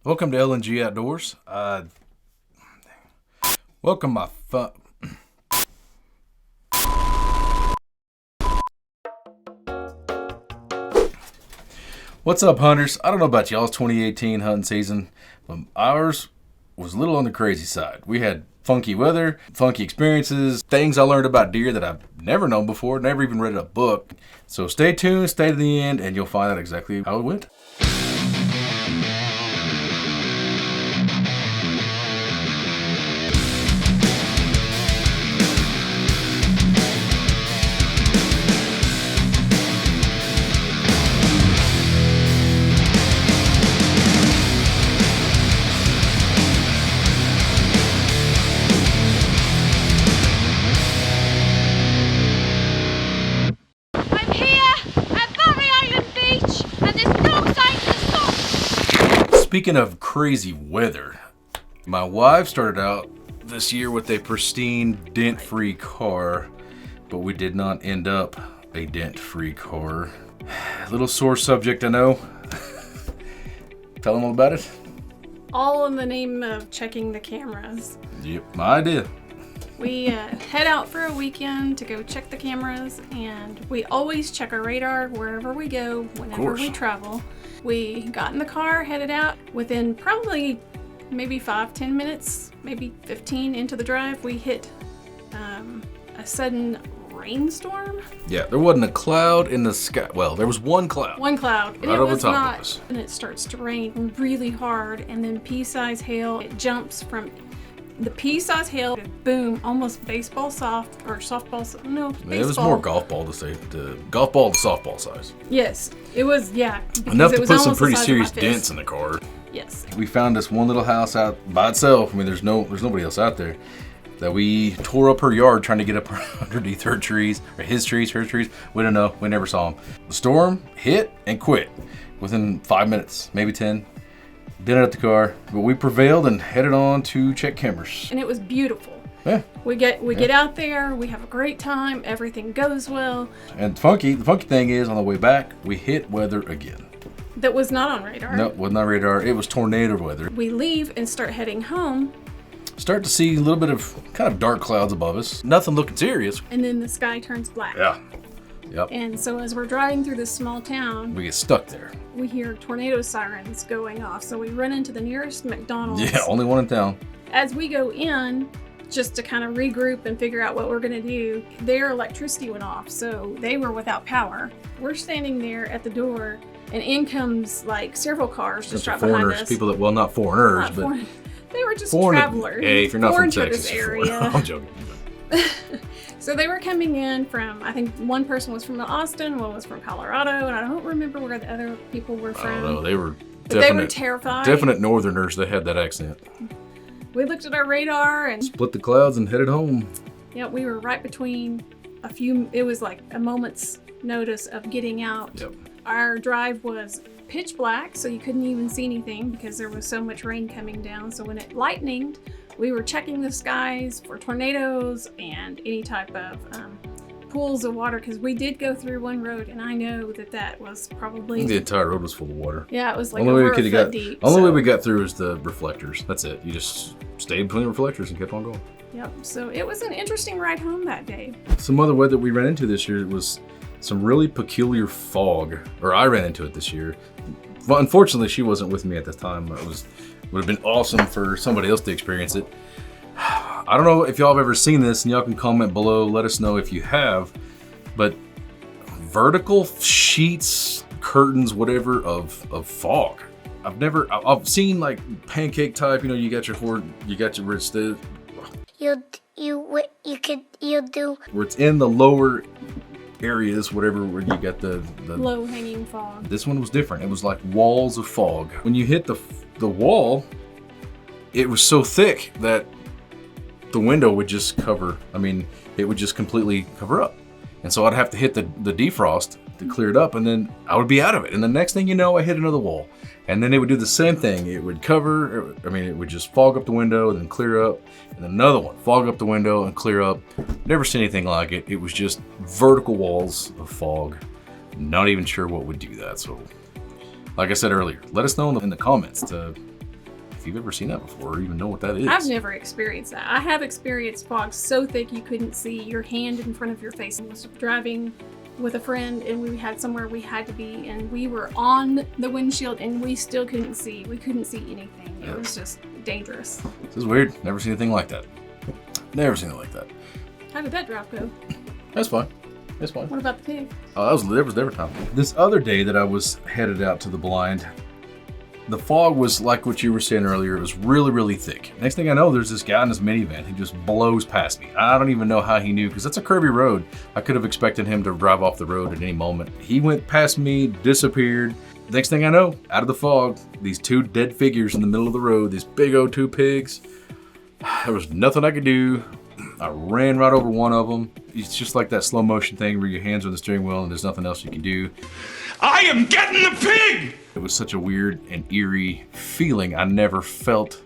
Welcome to LNG Outdoors. Welcome my What's up, hunters? I don't know about y'all's 2018 hunting season, but ours was a little on the crazy side. We had funky weather, funky experiences, things I learned about deer that I've never known before, never even read a book. So stay tuned, stay to the end, and you'll find out exactly how it went. Speaking of crazy weather, my wife started out this year with a pristine dent-free car, but we did not end up a dent-free car. A little sore subject, I know. Tell them all about it. All in the name of checking the cameras. Yep, my idea. We head out for a weekend to go check the cameras, and we always check our radar wherever we go, whenever we travel. We got in the car, headed out. Within probably maybe 5-10 minutes, maybe 15 into the drive, we hit a sudden rainstorm. Yeah, there wasn't a cloud in the sky. Well, there was one cloud. One cloud. Right over the top of us. And it starts to rain really hard, and then pea-size hail. It jumps from the pea-size hail, boom, almost baseball soft, or softball, no, baseball. It was more golf ball to say, golf ball to softball size. Yes, it was, yeah. Enough to put some pretty serious dents in the car. Yes. We found this one little house out by itself. I mean, there's nobody else out there. That we tore up her yard trying to get up underneath her trees, or his trees, her trees. We don't know. We never saw him. The storm hit and quit within 5 minutes, maybe 10. Dinner at the car, but we prevailed and headed on to check cameras. And it was beautiful. Yeah. We get out there, we have a great time, everything goes well. And the funky thing is, on the way back, we hit weather again. That was not on radar. No, wasn't on radar. It was tornado weather. We leave and start heading home. Start to see a little bit of kind of dark clouds above us. Nothing looking serious. And then the sky turns black. Yeah. Yep. And so as we're driving through this small town, we get stuck there. We hear tornado sirens going off. So we run into the nearest McDonald's. Yeah, only one in town. As we go in, just to kind of regroup and figure out what we're going to do, their electricity went off. So they were without power. We're standing there at the door, and in comes like several cars just right behind us. People that, well, not foreigners, but they were just travelers. Hey, if you're not from Texas area. I'm joking. So they were coming in from, I think one person was from Austin, one was from Colorado, and I don't remember where the other people were from. I don't know. They were terrified. Definite northerners. They had that accent. We looked at our radar and split the clouds and headed home. Yeah, we were right between it was like a moment's notice of getting out. Yep. Our drive was pitch black, so you couldn't even see anything because there was so much rain coming down. So when it lightened, we were checking the skies for tornadoes and any type of pools of water, because we did go through one road, and I know that was probably... The entire road was full of water. Yeah, it was like over a foot deep. Only way we got through is the reflectors. That's it. You just stayed between the reflectors and kept on going. Yep, so it was an interesting ride home that day. Some other weather we ran into this year was some really peculiar fog, or I ran into it this year. Well, unfortunately, she wasn't with me at the time. Would have been awesome for somebody else to experience it. I don't know if y'all have ever seen this, and y'all can comment below. Let us know if you have. But vertical sheets, curtains, whatever of fog. I've seen like pancake type. You know, you got your where it's the. You'll do where it's in the lower areas, whatever, where you got the low hanging fog. This one was different. It was like walls of fog. When you hit the wall, it was so thick that the window would just cover. I mean, it would just completely cover up. And so I'd have to hit the defrost to clear it up, and then I would be out of it. And the next thing you know, I hit another wall. And then it would do the same thing. It would it would just fog up the window and then clear up. And then another one, fog up the window and clear up. Never seen anything like it. It was just vertical walls of fog. Not even sure what would do that. So, like I said earlier, let us know in the comments if you've ever seen that before or even know what that is. I've never experienced that. I have experienced fog so thick you couldn't see your hand in front of your face. I was driving with a friend and we had somewhere we had to be and we were on the windshield and we still couldn't see. We couldn't see anything. It was just dangerous. This is weird. Never seen anything like that. Never seen it like that. How did that drive go? That's fine. That's fine. What about the pig? Oh, there was every time. This other day that I was headed out to the blind, the fog was like what you were saying earlier. It was really, really thick. Next thing I know, there's this guy in his minivan. He just blows past me. I don't even know how he knew because that's a curvy road. I could have expected him to drive off the road at any moment. He went past me, disappeared. Next thing I know, out of the fog, these two dead figures in the middle of the road, these big old two pigs. There was nothing I could do. I ran right over one of them. It's just like that slow motion thing where your hands are on the steering wheel and there's nothing else you can do. I am getting the pig! It was such a weird and eerie feeling. I never felt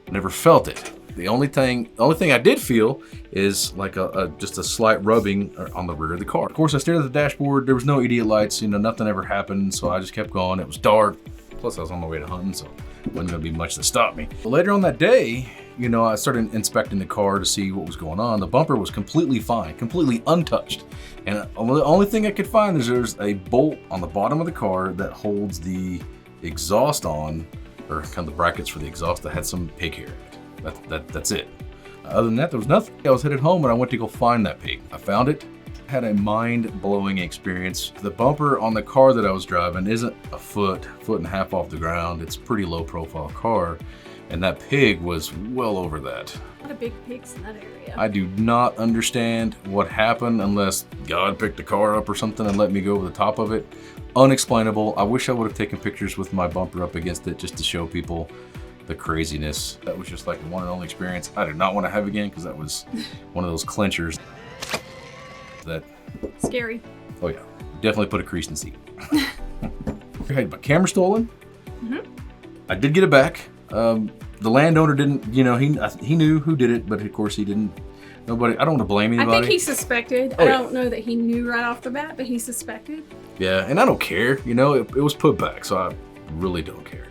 it. The only thing I did feel is like just a slight rubbing on the rear of the car. Of course, I stared at the dashboard. There was no idiot lights. Nothing ever happened. So I just kept going. It was dark. Plus, I was on my way to hunting, so it wasn't gonna be much to stop me. But later on that day, I started inspecting the car to see what was going on. The bumper was completely fine, completely untouched. And the only thing I could find is there's a bolt on the bottom of the car that holds the exhaust on, or kind of the brackets for the exhaust that had some pig hair in it. That's it. Other than that, there was nothing. I was headed home and I went to go find that pig. I found it. Had a mind-blowing experience. The bumper on the car that I was driving isn't a foot and a half off the ground. It's a pretty low-profile car. And that pig was well over that. A lot of big pigs in that area. I do not understand what happened unless God picked the car up or something and let me go over the top of it. Unexplainable. I wish I would have taken pictures with my bumper up against it just to show people the craziness. That was just like a one and only experience I did not want to have again because that was one of those clinchers that... Scary. Oh yeah. Definitely put a crease in the seat. I had my camera stolen. Mm-hmm. I did get it back. The landowner didn't, he knew who did it, but of course he didn't. Nobody, I don't want to blame anybody. I think he suspected. I don't know that he knew right off the bat, but he suspected. Yeah, and I don't care, it was put back, so I really don't care.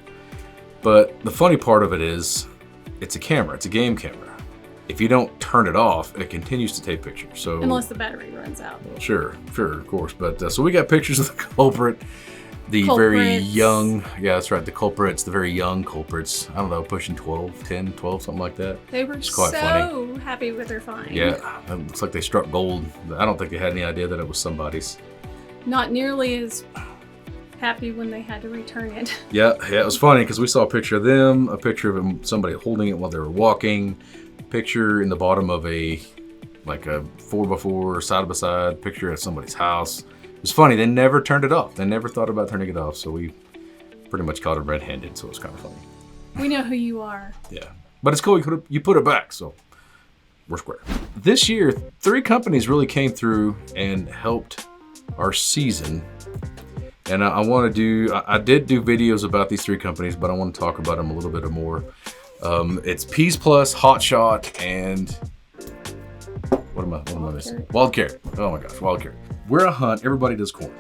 But the funny part of it is, it's a camera, it's a game camera. If you don't turn it off, it continues to take pictures. So unless the battery runs out. Well, sure, of course. But so we got pictures of the culprit. The very young, yeah, that's right, the culprits, the very young culprits. I don't know, pushing 10, 12, something like that. They were so funny. Happy with their find. Yeah, it looks like they struck gold. I don't think they had any idea that it was somebody's. Not nearly as happy when they had to return it. Yeah, it was funny because we saw a picture of them, a picture of somebody holding it while they were walking, picture in the bottom of a 4x4 side-by-side, picture at somebody's house. It was funny, they never turned it off. They never thought about turning it off, so we pretty much caught them red-handed, so it was kind of funny. We know who you are. Yeah, but it's cool, you put it back, so we're square. This year, 3 companies really came through and helped our season. And I did do videos about these 3 companies, but I want to talk about them a little bit more. It's Peas Plus, Hot Shot, and what am I missing? Wild Carrot. Oh my gosh, Wild Carrot. We're a hunt, everybody does corn.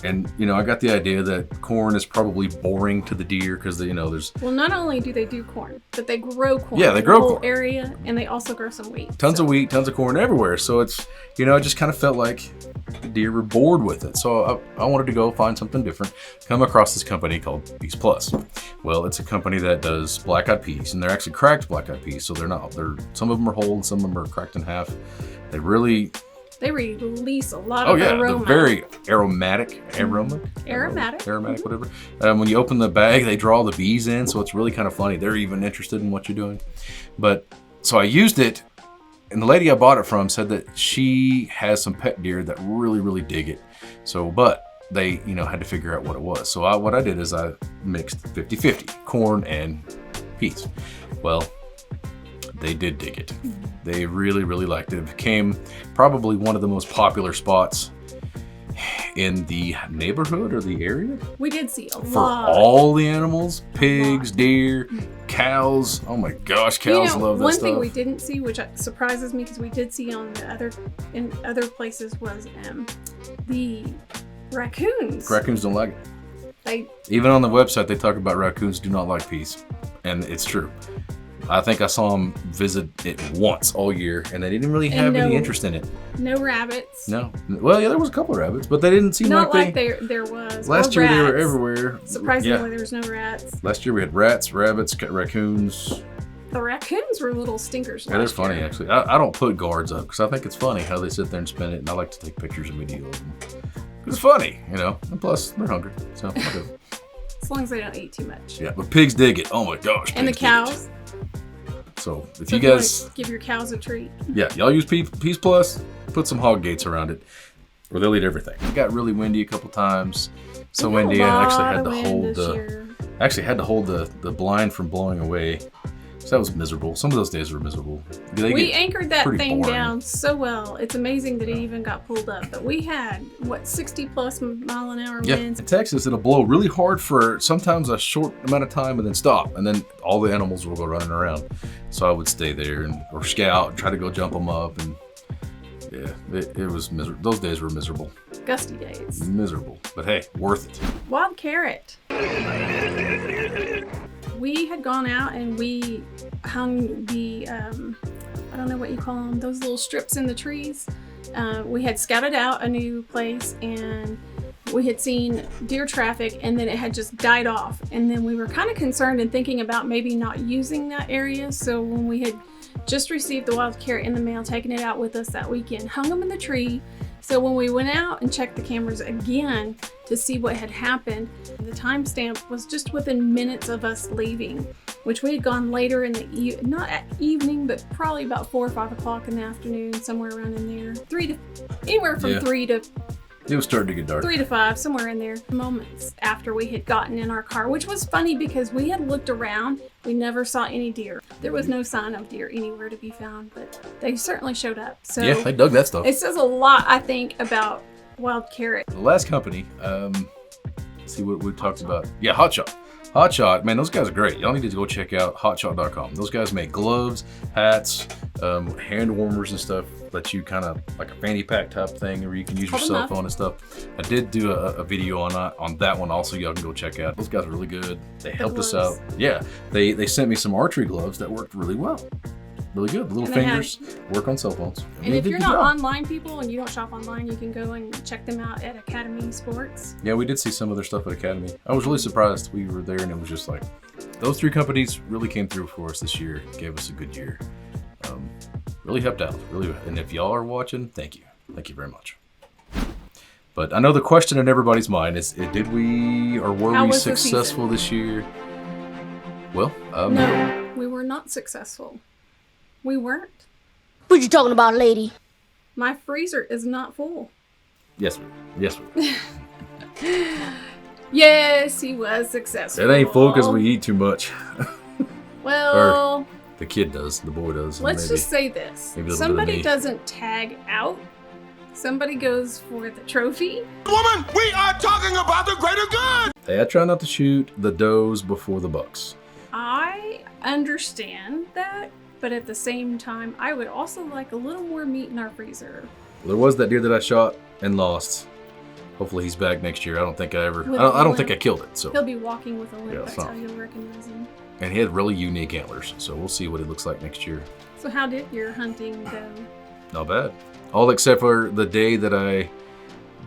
And, I got the idea that corn is probably boring to the deer because, there's... Well, not only do they do corn, but they grow corn. Yeah, they grow corn. corn. Area, and they also grow some wheat. Tons of wheat, tons of corn everywhere. So it's, I just kind of felt like the deer were bored with it. So I wanted to go find something different. Come across this company called Peas Plus. Well, it's a company that does black-eyed peas, and they're actually cracked black-eyed peas. So some of them are whole and some of them are cracked in half. They release a lot of aroma. They're very aromatic, whatever. When you open the bag, they draw the bees in, so it's really kind of funny. They're even interested in what you're doing. But so I used it, and the lady I bought it from said that she has some pet deer that really, really dig it. So, but they, had to figure out what it was. So what I did is I mixed 50-50, corn and peas. Well, they did dig it. They really, really liked it. It became probably one of the most popular spots in the neighborhood or the area. We did see a lot. For all the animals, pigs, deer, cows. Oh my gosh, cows love that stuff. One thing we didn't see, which surprises me because we did see in other places, was the raccoons. Raccoons don't like it. Even on the website, they talk about raccoons do not like peas. And it's true. I think I saw them visit it once all year, and they didn't really have any interest in it. No rabbits. No. Well, yeah, there was a couple of rabbits, but they didn't seem Not like there was. Last year they were everywhere. Surprisingly, there was no rats. Last year we had rats, rabbits, raccoons. The raccoons were little stinkers. That is funny, actually. I don't put guards up because I think it's funny how they sit there and spin it, and I like to take pictures and videos of them. It's funny, you know. And plus, they're hungry, so I'll do it. As long as they don't eat too much. Yeah, but pigs dig it. Oh my gosh. And the cows. So if you guys give your cows a treat. Yeah, y'all use Peace Plus, put some hog gates around it, or they'll eat everything. It got really windy a couple times. So windy, I actually had to hold the blind from blowing away. So that was miserable. Some of those days were miserable. We anchored that thing down so well. It's amazing that it even got pulled up. But we had, 60 plus mile an hour winds. In Texas, it'll blow really hard for sometimes a short amount of time and then stop. And then all the animals will go running around. So I would stay there or scout and try to go jump them up. And yeah, it was miserable. Those days were miserable. Gusty days. Miserable. But hey, worth it. Wild carrot. We had gone out and we hung the, I don't know what you call them, those little strips in the trees. We had scouted out a new place and we had seen deer traffic and then it had just died off. And then we were kind of concerned and thinking about maybe not using that area. So when we had just received the wild carrot in the mail, taking it out with us that weekend, hung them in the tree. So when we went out and checked the cameras again to see what had happened, the timestamp was just within minutes of us leaving, which we had gone later in the not at evening, but probably about 4 or 5 o'clock in the afternoon, somewhere around in there. Anywhere from 3 to. It was starting to get dark. 3 to 5, somewhere in there. Moments after we had gotten in our car, which was funny because we had looked around. We never saw any deer. There was no sign of deer anywhere to be found, but they certainly showed up. So yeah, they dug that stuff. It says a lot, I think, about wild carrot. The last company, let's see what we talked about. Yeah, Hot Shot. Hot Shot, man, those guys are great. Y'all need to go check out hotshot.com. Those guys make gloves, hats, hand warmers and stuff that you kind of like a fanny pack type thing where you can use your cell phone and stuff. I did do a video on that one also. Y'all can go check out. Those guys are really good. They helped us out. Yeah, they sent me some archery gloves that worked really well. Really good. The little fingers work on cell phones. And if you're not online people and you don't shop online, you can go and check them out at Academy Sports. Yeah, we did see some of their stuff at Academy. I was really surprised. We were there and it was just like, those 3 companies really came through for us this year. Gave us a good year. Really helped out. Really. And if y'all are watching, thank you. Thank you very much. But I know the question in everybody's mind is, were we successful this year? Well, no, we were not successful. We weren't. What you talking about, lady? My freezer is not full. Yes, we. Yes, we. Yes, he was successful. It ain't full because we eat too much. Well, the kid does. The boy does. Let's just say this. Somebody doesn't tag out. Somebody goes for the trophy. Woman, we are talking about the greater good. Hey, I try not to shoot the does before the bucks. I understand that. But at the same time, I would also like a little more meat in our freezer. Well, there was that deer that I shot and lost. Hopefully he's back next year. I don't think I killed it. So he'll be walking with a limp. That's how you'll recognize him. And he had really unique antlers. So we'll see what it looks like next year. So how did your hunting go? Not bad. All except for the day that I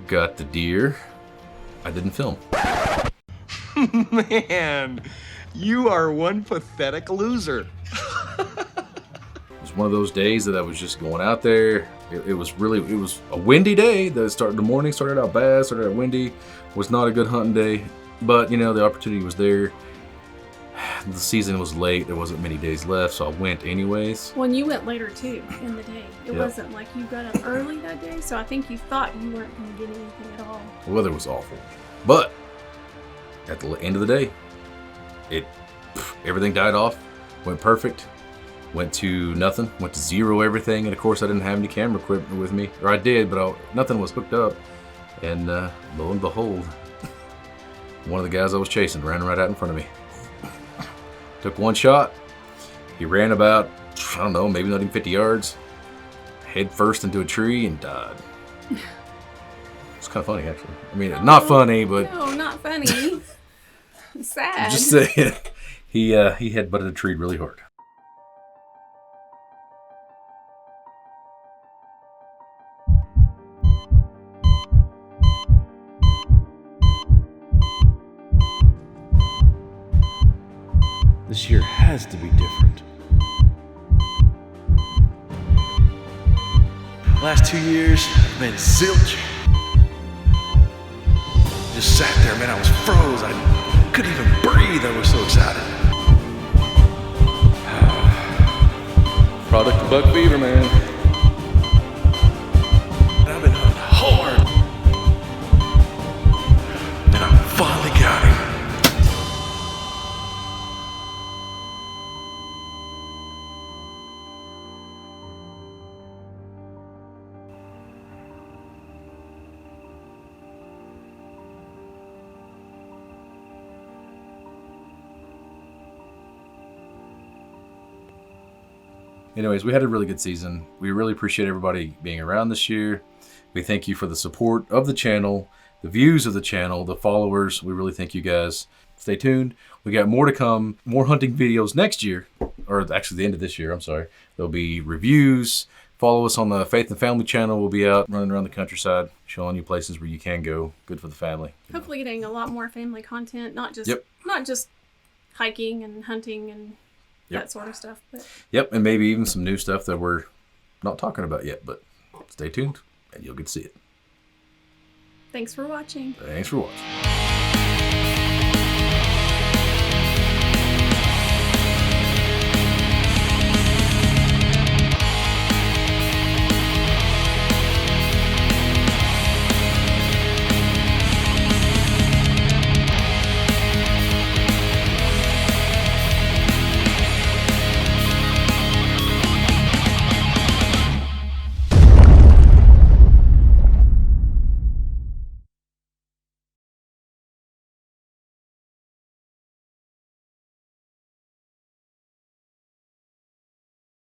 got the deer, I didn't film. Man, you are one pathetic loser. It was one of those days that I was just going out there. It was a windy day. The morning started out bad, started out windy. Was not a good hunting day, but you know, the opportunity was there. The season was late. There wasn't many days left, so I went anyways. Well, and you went later too in the day. It wasn't like you got up early that day, so I think you thought you weren't going to get anything at all. The weather was awful, but at the end of the day, everything died off. Went perfect. Went to nothing. Went to 0 everything. And of course I didn't have any camera equipment with me. Or I did, but nothing was hooked up. And lo and behold, one of the guys I was chasing ran right out in front of me. Took one shot. He ran about, I don't know, maybe not even 50 yards. Head first into a tree and died. It's kind of funny, actually. I mean, not funny, but... No, not funny. Sad. Just saying. he headbutted a tree really hard. This year has to be different. Last 2 years, I've been zilch. Just sat there, man, I was froze. I couldn't even breathe, I was so excited. Product of buck fever, man. And I've been hunting hard. And I finally got him. Anyways, we had a really good season. We really appreciate everybody being around this year. We thank you for the support of the channel, the views of the channel, the followers. We really thank you guys. Stay tuned. We got more to come, more hunting videos next year, or actually the end of this year, I'm sorry. There'll be reviews. Follow us on the Faith and Family channel. We'll be out running around the countryside, showing you places where you can go. Good for the family. Hopefully getting a lot more family content, not just hiking and hunting and that sort of stuff. But Yep, and maybe even some new stuff that we're not talking about yet, but stay tuned and you'll get to see it. thanks for watching. Thanks for watching.